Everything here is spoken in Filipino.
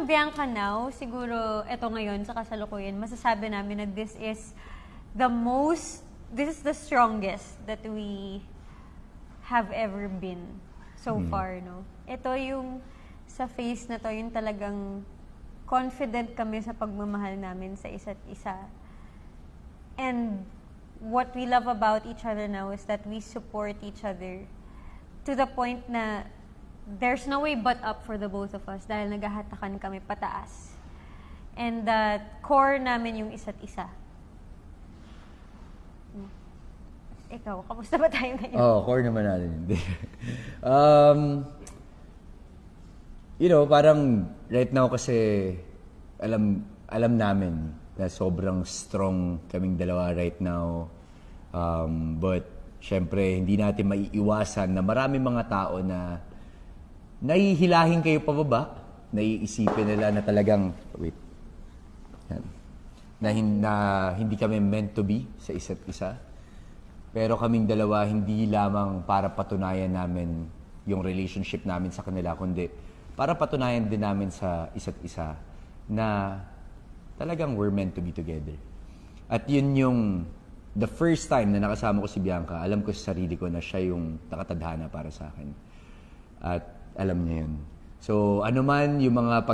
Bianca now, siguro ito ngayon sa kasalukuyan, masasabi namin na this is the strongest that we have ever been so far, no? Ito yung sa phase na to, yung talagang confident kami sa pagmamahal namin sa isa't isa. And what we love about each other now is that we support each other to the point na there's no way but up for the both of us dahil naghahatakan kami pataas. And that core namin yung isa't isa. Ikaw, kamusta ba tayo ngayon? Core naman natin. Parang right now kasi alam namin na sobrang strong kaming dalawa right now. But syempre, hindi natin maiiwasan na marami mga tao na nahihilahin kayo pababa, naiisipin nila na talagang, na hindi kami meant to be sa isa't isa. Pero kaming dalawa, hindi lamang para patunayan namin yung relationship namin sa kanila, kundi para patunayan din namin sa isa't isa na talagang we're meant to be together. At yun yung the first time na nakasama ko si Bianca, alam ko sa sarili ko na siya yung nakatadhana para sa akin. At alam niya yun. So, ano man yung mga